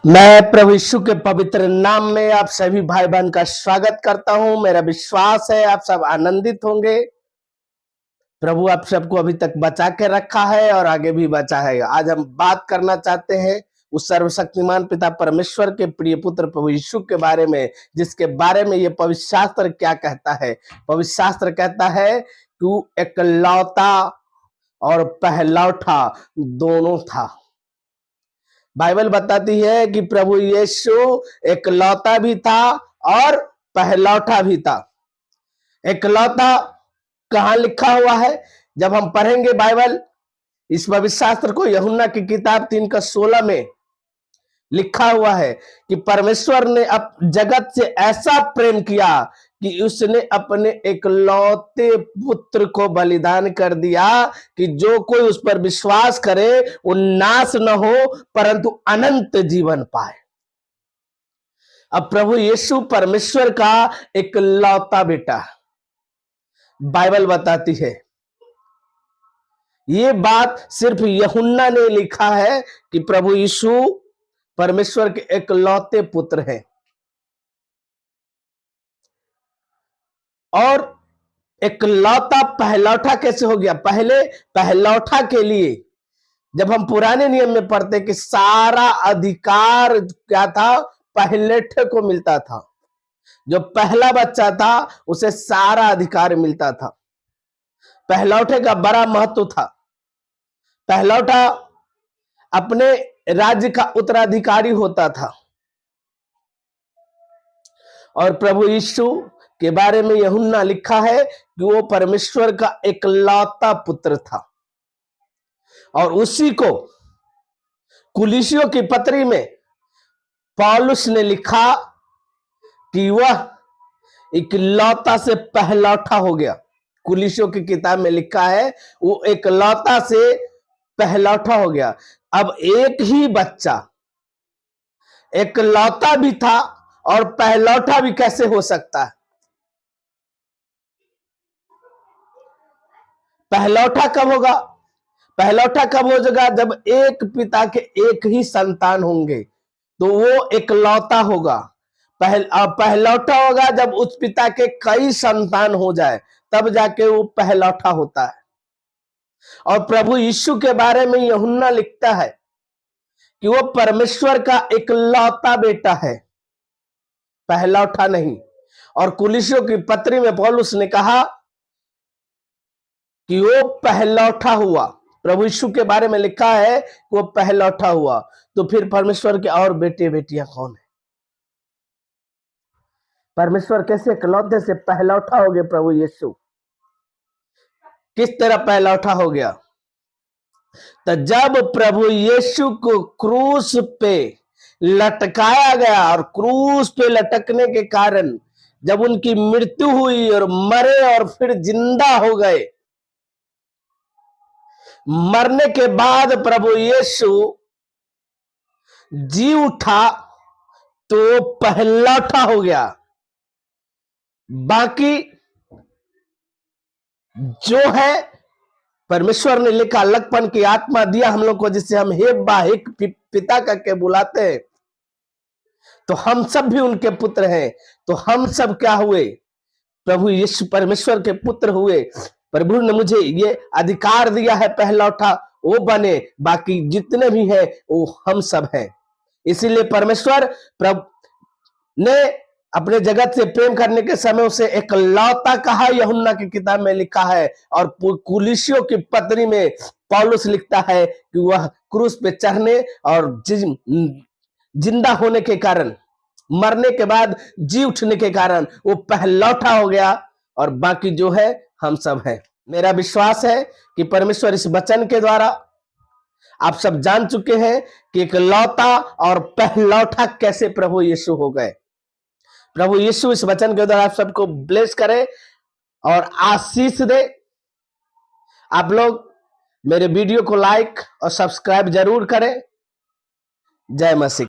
मैं प्रभु यीशु के पवित्र नाम में आप सभी भाई बहन का स्वागत करता हूं। मेरा विश्वास है आप सब आनंदित होंगे। प्रभु आप सबको अभी तक बचा के रखा है और आगे भी बचा है। आज हम बात करना चाहते हैं उस सर्वशक्तिमान पिता परमेश्वर के प्रिय पुत्र प्रभु यीशु के बारे में, जिसके बारे में ये पवित्र शास्त्र क्या कहता है। पवित्र शास्त्र कहता है कि वो एकलौता और पहलौठा दोनों था। बाइबल बताती है कि प्रभु यीशु एकलौता भी था और पहलौठा भी था। एकलौता कहां लिखा हुआ है? जब हम पढ़ेंगे बाइबल, इस पवित्र शास्त्र को यूहन्ना की किताब 3:16 में लिखा हुआ है कि परमेश्वर ने अब जगत से ऐसा प्रेम किया कि उसने अपने एकलौते पुत्र को बलिदान कर दिया कि जो कोई उस पर विश्वास करे वो नाश न हो परंतु अनंत जीवन पाए। अब प्रभु यीशु परमेश्वर का एकलौता बेटा, बाइबल बताती है। ये बात सिर्फ यूहन्ना ने लिखा है कि प्रभु यीशु परमेश्वर के एकलौते पुत्र हैं। और एकलौता पहलौठा कैसे हो गया? पहले पहलौठा के लिए जब हम पुराने नियम में पढ़ते कि सारा अधिकार क्या था? पहलेठे को मिलता था। जो पहला बच्चा था उसे सारा अधिकार मिलता था। पहलौठे का बड़ा महत्व था। पहलौठा अपने राज्य का उत्तराधिकारी होता था। और प्रभु यीशु के बारे में यूहन्ना लिखा है कि वो परमेश्वर का एकलौता पुत्र था। और उसी को कुलीसियों की पत्री में पौलुस ने लिखा कि वह एकलौता से पहलौठा हो गया। कुलीसियों की किताब में लिखा है वो एकलौता से पहलौठा हो गया। अब एक ही बच्चा एकलौता भी था और पहलौठा भी कैसे हो सकता है? पहलौठा कब होगा? पहलौठा कब हो जाएगा? जब एक पिता के एक ही संतान होंगे तो वो एकलौता होगा। पहलौठा होगा जब उस पिता के कई संतान हो जाए, तब जाके वो पहलौठा होता है। और प्रभु यीशु के बारे में यूहन्ना लिखता है कि वो परमेश्वर का एकलौता बेटा है, पहलौठा नहीं। और कुलीसियों की पत्री में पौलुस ने कहा कि वो पहलौठा हुआ। प्रभु यीशु के बारे में लिखा है कि वो पहलौठा हुआ। तो फिर परमेश्वर के और बेटे बेटियां कौन है? परमेश्वर कैसे एकलौते से पहलौठा हो गए? प्रभु यीशु किस तरह पहलौठा हो गया? तो जब प्रभु यीशु को क्रूस पे लटकाया गया और क्रूस पे लटकने के कारण जब उनकी मृत्यु हुई और मरे और फिर जिंदा हो गए, मरने के बाद प्रभु यीशु जी उठा तो पहलौठा हो गया। बाकी जो है परमेश्वर ने लिखा, अलगपन की आत्मा दिया हम लोग को, जिससे हम हे बाहिक पिता करके बुलाते हैं। तो हम सब भी उनके पुत्र हैं। तो हम सब क्या हुए? प्रभु यीशु परमेश्वर के पुत्र हुए। प्रभु ने मुझे ये अधिकार दिया है पहलौठा वो बने, बाकी जितने भी हैं वो हम सब हैं। इसीलिए परमेश्वर प्रभु ने अपने जगत से प्रेम करने के समय उसे एकलौता कहा, यूहन्ना की किताब में लिखा है। और कुलीसियों की पत्री में पौलुस लिखता है कि वह क्रूस पे चढ़ने और जिंदा होने के कारण, मरने के बाद जी उठने के कारण वो पहलौठा हो गया और बाकी जो है हम सब है। मेरा विश्वास है कि परमेश्वर इस वचन के द्वारा आप सब जान चुके हैं कि एकलौता और पहलौठा कैसे प्रभु यीशु हो गए। प्रभु यीशु इस वचन के द्वारा आप सबको ब्लेस करे और आशीष दे। आप लोग मेरे वीडियो को लाइक और सब्सक्राइब जरूर करें। जय मसीह।